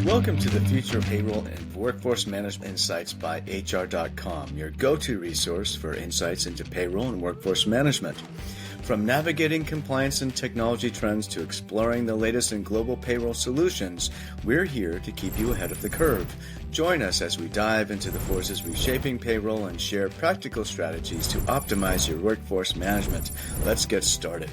Welcome to the Future of Payroll and Workforce Management Insights by HR.com, your go-to resource for insights into payroll and workforce management. From navigating compliance and technology trends to exploring the latest in global payroll solutions, we're here to keep you ahead of the curve. Join us as we dive into the forces reshaping payroll and share practical strategies to optimize your workforce management. Let's get started.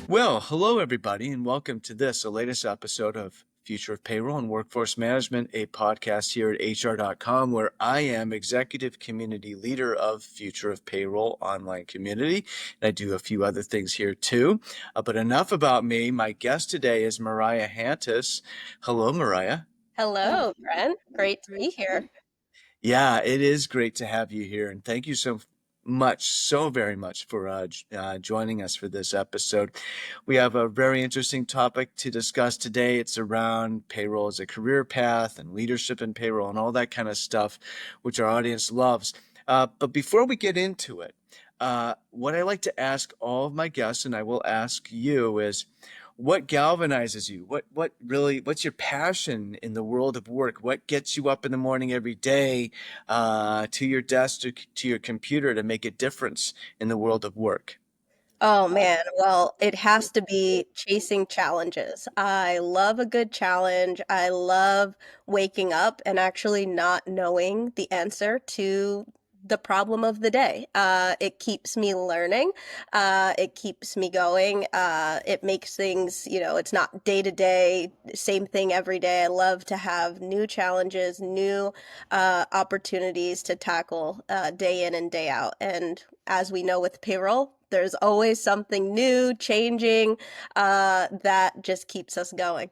Well, hello everybody, and welcome to the latest episode of Future of Payroll and Workforce Management, a podcast here at HR.com, where I am Executive Community Leader of Future of Payroll online community. And I do a few other things here too. But enough about me. My guest today is Mariah Hantis. Hello, Mariah. Hello, Brent. Great to be here. Yeah, it is great to have you here. And thank you so very much for joining us for this episode. We have a very interesting topic to discuss today. It's around payroll as a career path and leadership in payroll and all that kind of stuff, which our audience loves. But before we get into it, what I like to ask all of my guests, and I will ask you, is what galvanizes you? What's your passion in the world of work? What gets you up in the morning every day to your desk, to your computer to make a difference in the world of work? Oh man, well, it has to be chasing challenges. I love a good challenge. I love waking up and actually not knowing the answer to the problem of the day. It keeps me learning. It keeps me going. It makes things, it's not day to day, same thing every day. I love to have new challenges, new opportunities to tackle day in and day out. And as we know with payroll, there's always something new, changing, that just keeps us going.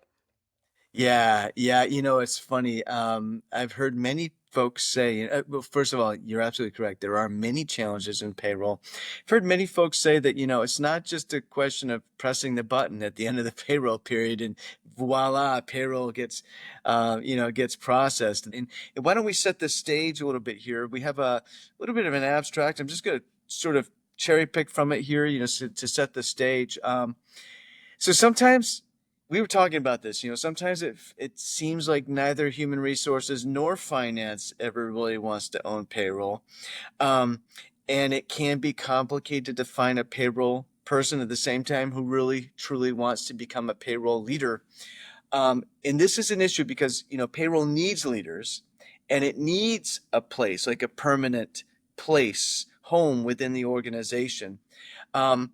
Yeah. It's funny. I've heard many folks say, well, first of all, you're absolutely correct. There are many challenges in payroll. I've heard many folks say that, it's not just a question of pressing the button at the end of the payroll period and voila, payroll gets processed. And why don't we set the stage a little bit here? We have a little bit of an abstract. I'm just going to sort of cherry pick from it here, to set the stage. So sometimes we were talking about this, sometimes it seems like neither human resources nor finance ever really wants to own payroll. Um, and it can be complicated to find a payroll person at the same time who really truly wants to become a payroll leader. And this is an issue because, payroll needs leaders and it needs a place, like a permanent place, home within the organization. Um,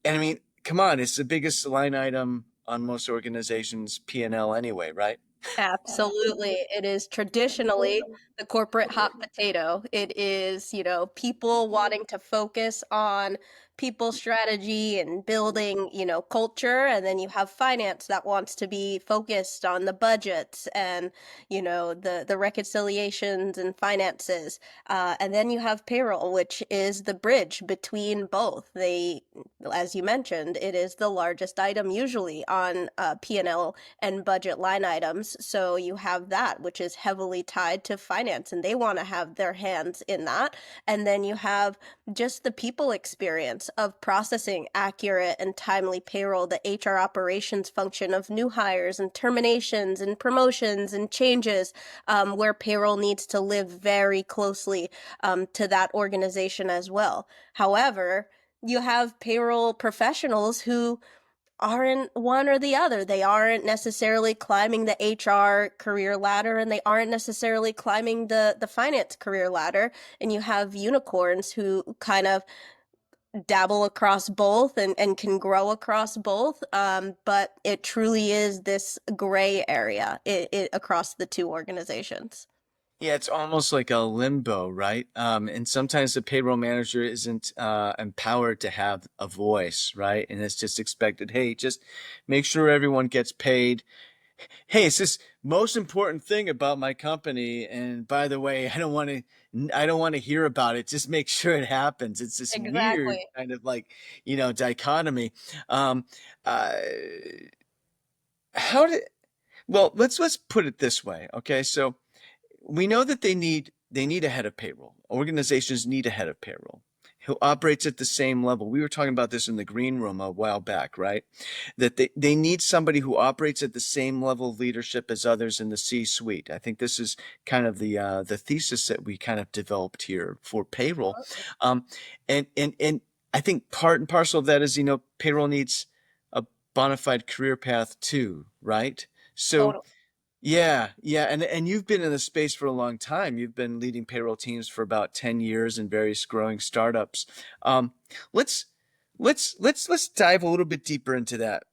and I mean, come on, it's the biggest line item on most organizations' P&L anyway, right? Absolutely. It is traditionally the corporate hot potato. It is, people wanting to focus on people strategy and building, culture. And then you have finance that wants to be focused on the budgets and, the reconciliations and finances. And then you have payroll, which is the bridge between both. As you mentioned, it is the largest item usually on P&L and budget line items. So you have that, which is heavily tied to finance, and they want to have their hands in that. And then you have just the people experience of processing accurate and timely payroll, the HR operations function of new hires and terminations and promotions and changes, where payroll needs to live very closely to that organization as well. However, you have payroll professionals who aren't one or the other. They aren't necessarily climbing the HR career ladder and they aren't necessarily climbing the finance career ladder. And you have unicorns who kind of dabble across both and can grow across both. But it truly is this gray area across the two organizations. Yeah, it's almost like a limbo, right? And sometimes the payroll manager isn't empowered to have a voice, right? And it's just expected, hey, just make sure everyone gets paid. Hey, it's this most important thing about my company. And by the way, I don't want to hear about it. Just make sure it happens. It's this weird Exactly. kind of like, dichotomy. Um, uh, how did, well, let's put it this way. Okay. So we know that they need a head of payroll. Organizations need a head of payroll. who operates at the same level. We were talking about this in the green room a while back, right? That they need somebody who operates at the same level of leadership as others in the C-suite. I think this is kind of the thesis that we kind of developed here for payroll. Um, and I think part and parcel of that is, payroll needs a bona fide career path too, right? So Totally. yeah, and you've been in the space for a long time. You've been leading payroll teams for about 10 years in various growing startups. Um, let's let's dive a little bit deeper into that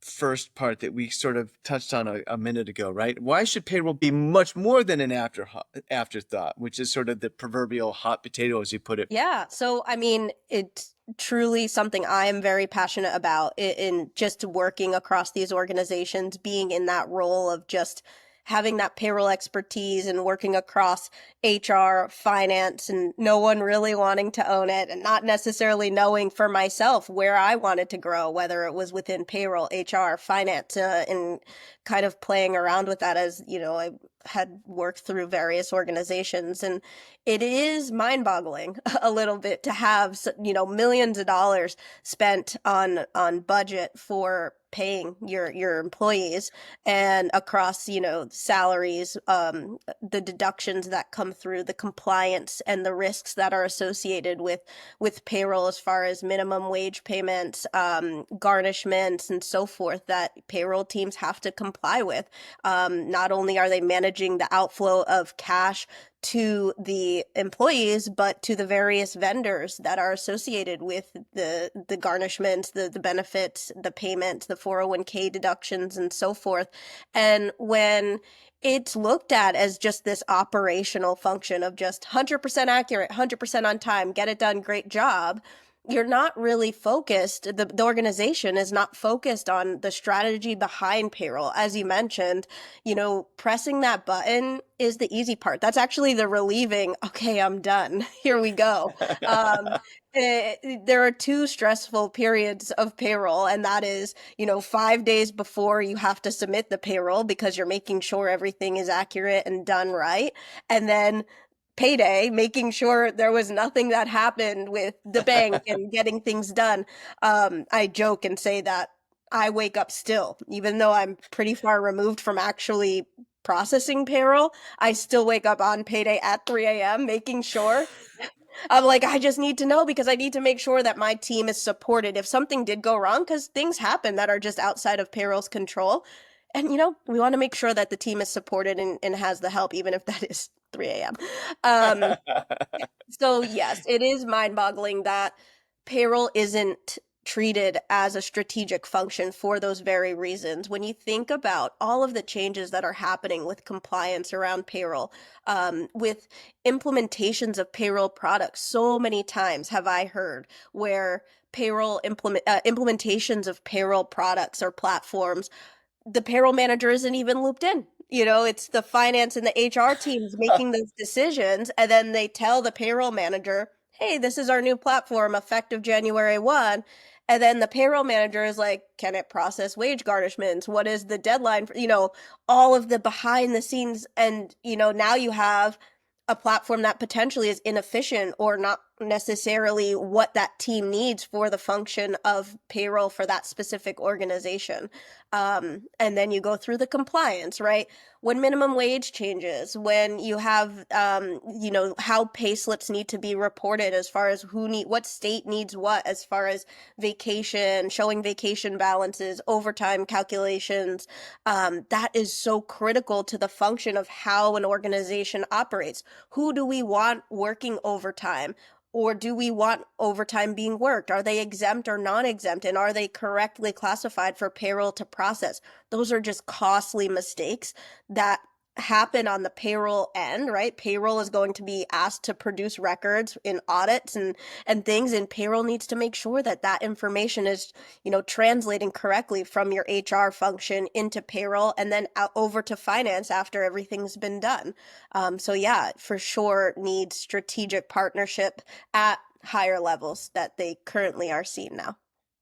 first part that we sort of touched on a minute ago, right? Why should payroll be much more than an afterthought, which is sort of the proverbial hot potato, as you put it? Yeah. So, I mean, it's truly something I am very passionate about in just working across these organizations, being in that role of just having that payroll expertise and working across HR, finance, and no one really wanting to own it and not necessarily knowing for myself where I wanted to grow, whether it was within payroll, HR, finance, and kind of playing around with that as, I had worked through various organizations. And it is mind-boggling a little bit to have, millions of dollars spent on budget for paying your employees and across, salaries, the deductions that come through, the compliance and the risks that are associated with payroll as far as minimum wage payments, garnishments, and so forth that payroll teams have to comply with. Not only are they managing the outflow of cash to the employees, but to the various vendors that are associated with the garnishments, the benefits, the payments, the 401k deductions, and so forth. And when it's looked at as just this operational function of just 100% accurate, 100% on time, get it done, great job, you're not really focused. The organization is not focused on the strategy behind payroll. As you mentioned, pressing that button is the easy part. That's actually the relieving, okay, I'm done. Here we go. Um, there are two stressful periods of payroll, and that is, 5 days before you have to submit the payroll because you're making sure everything is accurate and done right. And then payday, making sure there was nothing that happened with the bank and getting things done. I joke and say that I wake up still, even though I'm pretty far removed from actually processing payroll. I still wake up on payday at 3 a.m., making sure. I'm like, I just need to know because I need to make sure that my team is supported if something did go wrong, because things happen that are just outside of payroll's control. And, we want to make sure that the team is supported and has the help, even if that is 3 a.m. Um, so yes, it is mind-boggling that payroll isn't treated as a strategic function for those very reasons. When you think about all of the changes that are happening with compliance around payroll, with implementations of payroll products, so many times have I heard where implementations of payroll products or platforms, the payroll manager isn't even looped in. It's the finance and the HR teams making those decisions, and then they tell the payroll manager, hey, this is our new platform effective January 1. And then the payroll manager is like, can it process wage garnishments? What is the deadline for, all of the behind the scenes? And, now you have a platform that potentially is inefficient or not necessarily what that team needs for the function of payroll for that specific organization. And then you go through the compliance, right? When minimum wage changes, when you have, how pay slips need to be reported as far as what state needs what, as far as vacation, showing vacation balances, overtime calculations. That is so critical to the function of how an organization operates. Who do we want working overtime? Or do we want overtime being worked? Are they exempt or non-exempt? And are they correctly classified for payroll to process? Those are just costly mistakes that happen on the payroll end, right? Payroll is going to be asked to produce records in audits and things, and payroll needs to make sure that that information is, translating correctly from your HR function into payroll and then out over to finance after everything's been done. So yeah, for sure needs strategic partnership at higher levels that they currently are seeing now.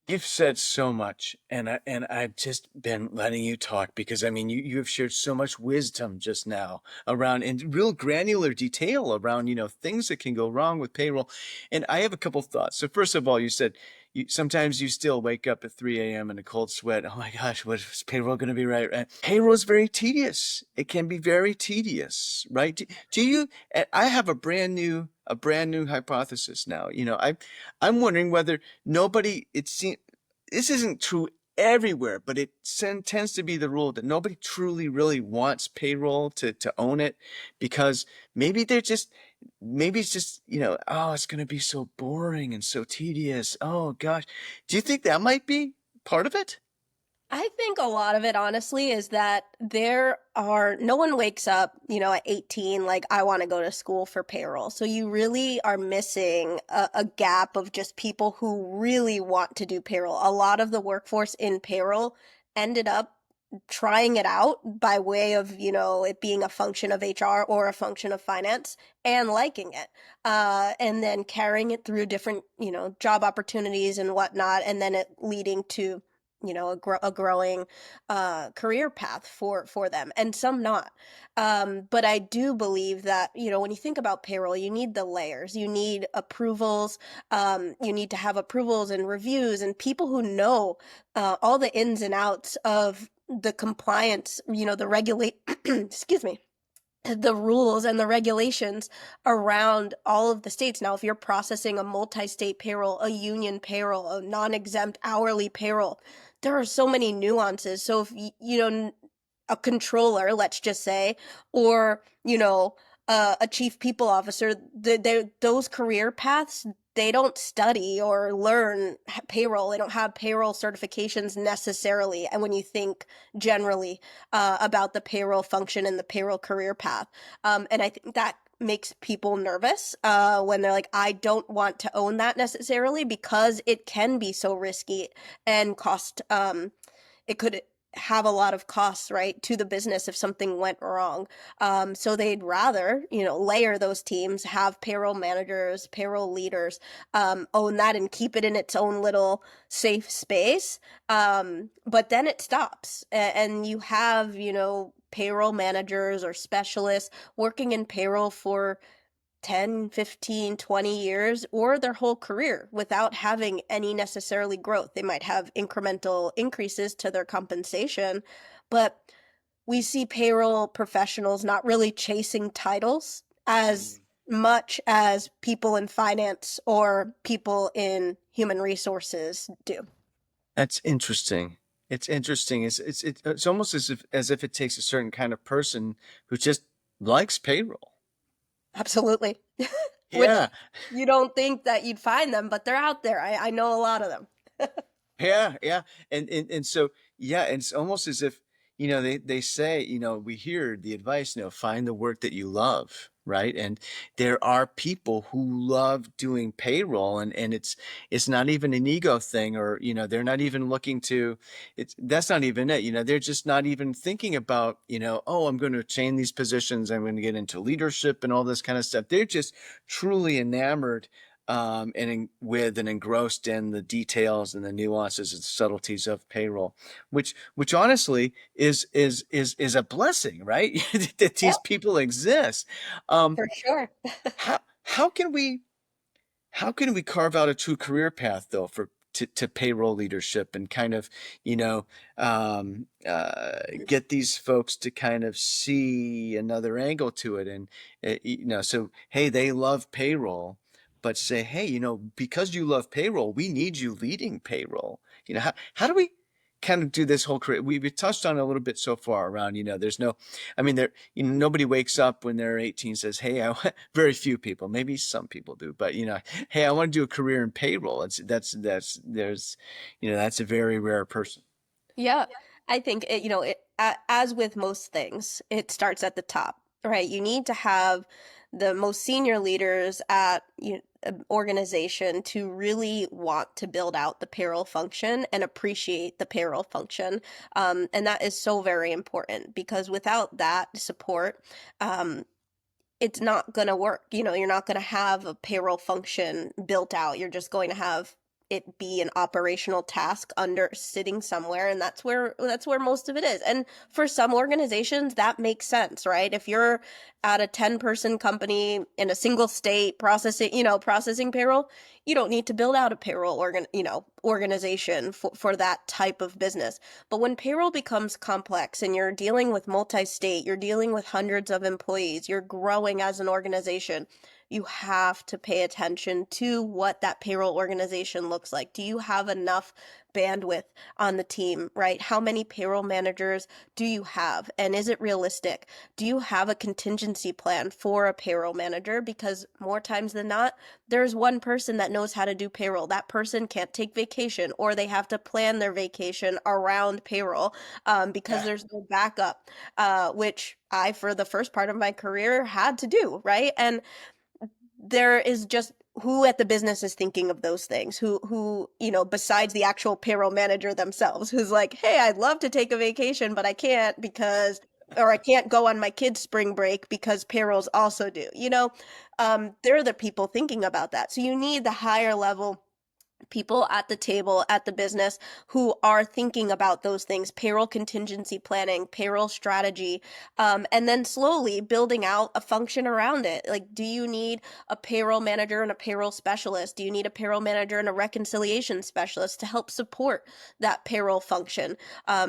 You've said so much, and I've just been letting you talk because I mean you have shared so much wisdom just now around in real granular detail around things that can go wrong with payroll, and I have a couple thoughts. So first of all, you said sometimes you still wake up at 3 a.m. in a cold sweat. Oh my gosh, what is payroll going to be right? Payroll is very tedious. It can be very tedious, right? Do you? I have a brand new hypothesis now. I'm wondering whether nobody it seems this isn't true everywhere, but tends to be the rule that nobody truly really wants payroll to own it because maybe maybe it's just oh, it's going to be so boring and so tedious. Oh gosh, do you think that might be part of it? I think a lot of it, honestly, is that no one wakes up, at 18, like, I want to go to school for payroll. So you really are missing a gap of just people who really want to do payroll. A lot of the workforce in payroll ended up trying it out by way of, it being a function of HR or a function of finance and liking it. And then carrying it through different, job opportunities and whatnot, and then it leading to a growing career path for them, and some not. But I do believe that when you think about payroll, you need the layers, you need approvals, you need to have approvals and reviews and people who know all the ins and outs of the compliance, the regulate excuse me, the rules and the regulations around all of the states. Now, if you're processing a multi-state payroll, a union payroll, a non-exempt hourly payroll, there are so many nuances. So if a controller, let's just say, or a chief people officer, those career paths, they don't study or learn payroll. They don't have payroll certifications necessarily. And when you think generally about the payroll function and the payroll career path, and I think that makes people nervous when they're like, I don't want to own that necessarily because it can be so risky and cost. It could have a lot of costs, right, to the business if something went wrong. So they'd rather, layer those teams, have payroll managers, payroll leaders, own that and keep it in its own little safe space. But then it stops, and you have, payroll managers or specialists working in payroll for 10, 15, 20 years or their whole career without having any necessarily growth. They might have incremental increases to their compensation, but we see payroll professionals not really chasing titles as much as people in finance or people in human resources do. That's interesting. It's interesting. It's almost as if it takes a certain kind of person who just likes payroll. Absolutely. Which Yeah, you don't think that you'd find them, but they're out there. I know a lot of them. yeah, yeah. And so yeah, it's almost as if they say we hear the advice find the work that you love, right? And there are people who love doing payroll, and it's not even an ego thing, or they're not even looking to that's not even it. They're just not even thinking about oh, I'm going to attain these positions, I'm going to get into leadership and all this kind of stuff. They're just truly enamored with and engrossed in the details and the nuances and subtleties of payroll, which honestly is a blessing, right? That these Yep, people exist. Um, for sure. how can we carve out a true career path though for to payroll leadership and kind of you know get these folks to kind of see another angle to it, and so hey, they love payroll, but say, hey, because you love payroll, we need you leading payroll. How do we kind of do this whole career? We've touched on it a little bit so far around there's no, I mean, nobody wakes up when they're 18 and says, hey, very few people, maybe some people do, but hey, I want to do a career in payroll. That's a very rare person. Yeah, I think as with most things, it starts at the top, right? You need to have the most senior leaders at an organization to really want to build out the payroll function and appreciate the payroll function. And that is so very important because without that support, um, it's not going to work. You're not going to have a payroll function built out. You're just going to have it be an operational task under sitting somewhere, and that's where most of it is. And for some organizations that makes sense, right? If you're at a 10-person company in a single state processing payroll, you don't need to build out a payroll organization for that type of business. But when payroll becomes complex and you're dealing with multi-state, you're dealing with hundreds of employees, you're growing as an organization, you have to pay attention to what that payroll organization looks like. Do you have enough bandwidth on the team, right? How many payroll managers do you have? And is it realistic? Do you have a contingency plan for a payroll manager? Because more times than not, there's one person that knows how to do payroll. That person can't take vacation, or they have to plan their vacation around payroll, because Yeah. there's no backup, which I, for the first part of my career, had to do, right? And there is just who at the business is thinking of those things, who besides the actual payroll manager themselves, who's like, hey, I'd love to take a vacation but I can't because, or I can't go on my kids spring break because payrolls also do, they're the people thinking about that. So you need the higher level people at the table at the business who are thinking about those things: payroll contingency planning, payroll strategy, and then slowly building out a function around it. Like, do you need a payroll manager and a payroll specialist? Do you need a payroll manager and a reconciliation specialist to help support that payroll function?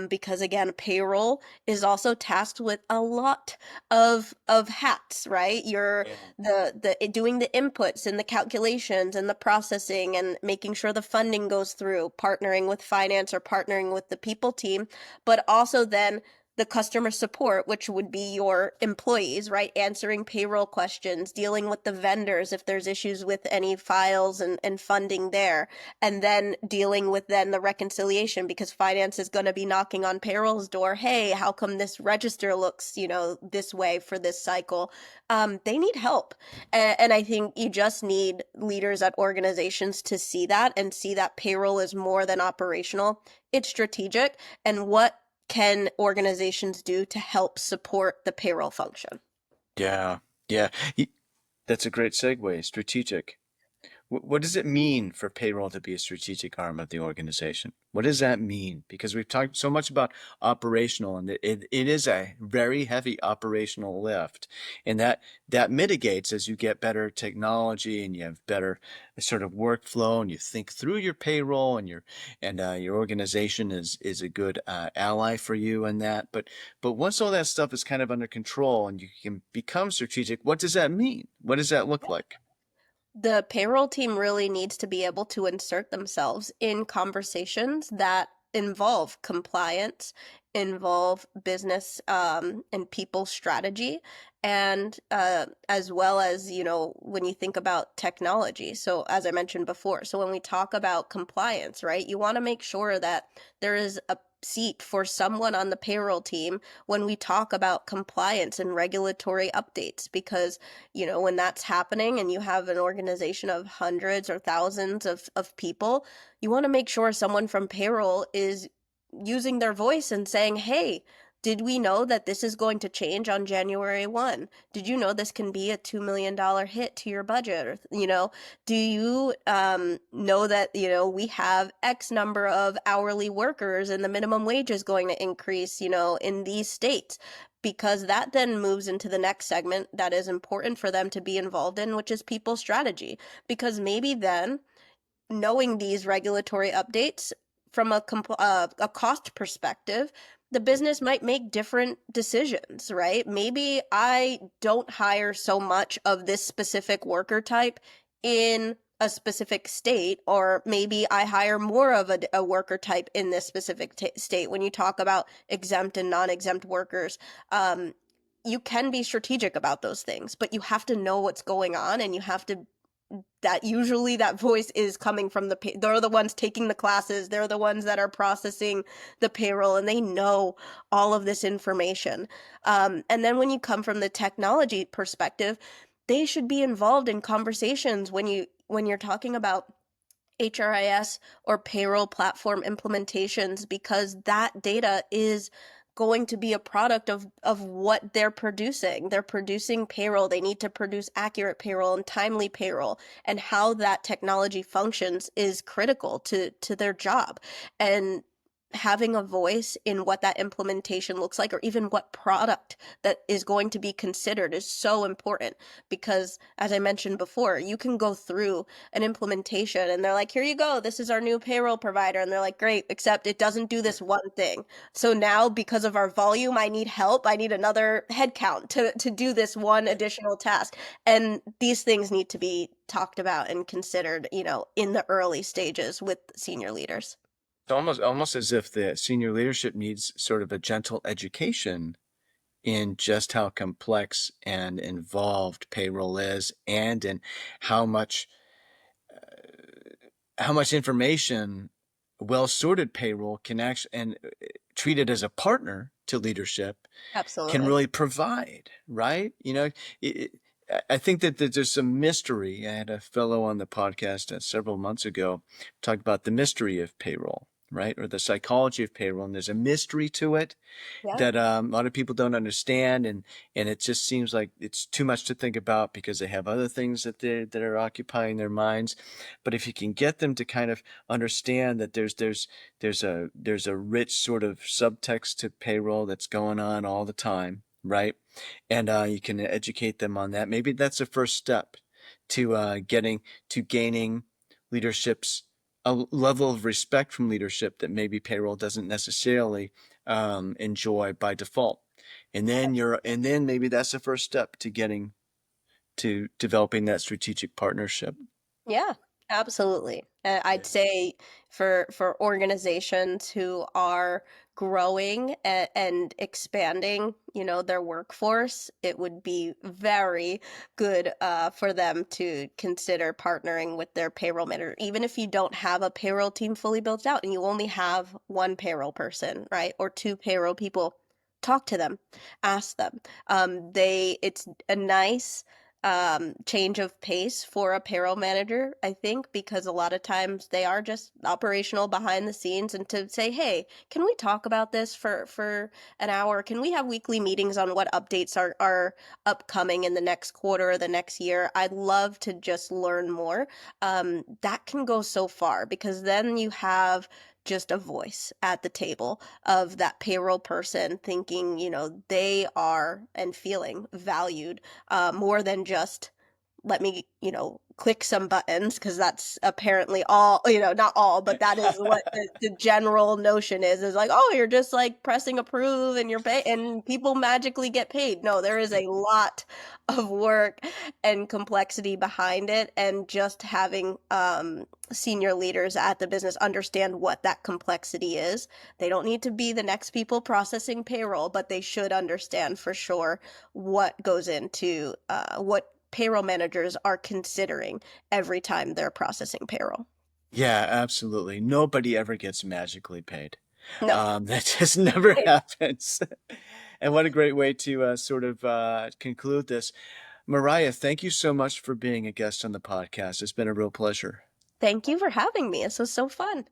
Because again, payroll is also tasked with a lot of hats, right? You're Yeah. the doing the inputs and the calculations and the processing and making sure the funding goes through, partnering with finance or partnering with the people team, but also then the customer support, which would be your employees, right? Answering payroll questions, dealing with the vendors if there's issues with any files and funding there, and then dealing with then the reconciliation because finance is going to be knocking on payroll's door. Hey, how come this register looks, this way for this cycle? They need help. And I think you just need leaders at organizations to see that and see that payroll is more than operational. It's strategic. And what can organizations do to help support the payroll function? Yeah. Yeah. That's a great segue. Strategic. What does it mean for payroll to be a strategic arm of the organization? What does that mean? Because we've talked so much about operational, and it is a very heavy operational lift, and that mitigates as you get better technology and you have better sort of workflow, and you think through your payroll, and your organization is a good ally for you in that. But once all that stuff is kind of under control and you can become strategic, what does that mean? What does that look like? The payroll team really needs to be able to insert themselves in conversations that involve compliance, involve business and people strategy, and as well as, when you think about technology. So, as I mentioned before, so when we talk about compliance, right, you want to make sure that there is a seat for someone on the payroll team when we talk about compliance and regulatory updates, because when that's happening and you have an organization of hundreds or thousands of people, you want to make sure someone from payroll is using their voice and saying, hey, did we know that this is going to change on January 1? Did you know this can be a $2 million hit to your budget? Or, do you know that, we have X number of hourly workers and the minimum wage is going to increase, in these states? Because that then moves into the next segment that is important for them to be involved in, which is people strategy. Because maybe then knowing these regulatory updates from a cost perspective, the business might make different decisions, right? Maybe I don't hire so much of this specific worker type in a specific state, or maybe I hire more of a worker type in this specific state. When you talk about exempt and non-exempt workers, you can be strategic about those things, but you have to know what's going on, and you have to that usually that voice is coming from they're the ones taking the classes, they're the ones that are processing the payroll, and they know all of this information. And then when you come from the technology perspective, they should be involved in conversations when you're talking about HRIS or payroll platform implementations, because that data is going to be a product of what they're producing. They're producing payroll. They need to produce accurate payroll and timely payroll, and how that technology functions is critical to their job. And having a voice in what that implementation looks like, or even what product that is going to be considered, is so important. Because as I mentioned before, you can go through an implementation and they're like, here you go, this is our new payroll provider, and they're like, great, except it doesn't do this one thing. So now, because of our volume, I need help, I need another headcount to do this one additional task. And these things need to be talked about and considered, in the early stages with senior leaders. It's almost as if the senior leadership needs sort of a gentle education in just how complex and involved payroll is, and in how much information well-sorted payroll can actually, and treated as a partner to leadership, can Absolutely. really provide, right? It, I think that there's some mystery. I had a fellow on the podcast several months ago talk about the mystery of payroll, right? Or the psychology of payroll. And there's a mystery to it Yeah. that a lot of people don't understand, and it just seems like it's too much to think about because they have other things that are occupying their minds. But if you can get them to kind of understand that there's a rich sort of subtext to payroll that's going on all the time, right? And you can educate them on that. Maybe that's the first step to gaining leadership's a level of respect from leadership that maybe payroll doesn't necessarily enjoy by default. And then maybe that's the first step to getting to developing that strategic partnership. Yeah, absolutely. I'd say for organizations who are growing and expanding, their workforce, it would be very good for them to consider partnering with their payroll manager, even if you don't have a payroll team fully built out and you only have one payroll person, right? Or two payroll people. Talk to them, ask them. It's a nice change of pace for a payroll manager, I think, because a lot of times they are just operational behind the scenes. And to say, hey, can we talk about this for an hour? Can we have weekly meetings on what updates are upcoming in the next quarter or the next year? I'd love to just learn more. That can go so far, because then you have just a voice at the table of that payroll person, thinking, they are and feeling valued, more than just, let me, click some buttons, because that's apparently all, not all, but that is what the general notion is like, oh, you're just like pressing approve and you're pay and people magically get paid. No, there is a lot of work and complexity behind it, and just having senior leaders at the business understand what that complexity is. They don't need to be the next people processing payroll, but they should understand for sure what goes into what payroll managers are considering every time they're processing payroll. Yeah, absolutely. Nobody ever gets magically paid. No. That just never happens. And what a great way to sort of conclude this. Mariah, thank you so much for being a guest on the podcast. It's been a real pleasure. Thank you for having me. This was so fun.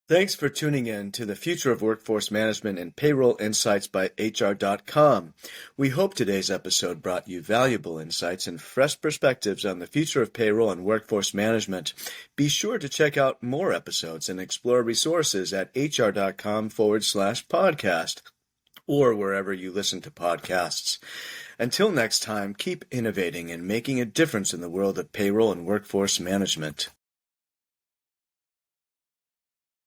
Thanks for tuning in to the Future of Workforce Management and Payroll Insights by HR.com. We hope today's episode brought you valuable insights and fresh perspectives on the future of payroll and workforce management. Be sure to check out more episodes and explore resources at HR.com/podcast or wherever you listen to podcasts. Until next time, keep innovating and making a difference in the world of payroll and workforce management.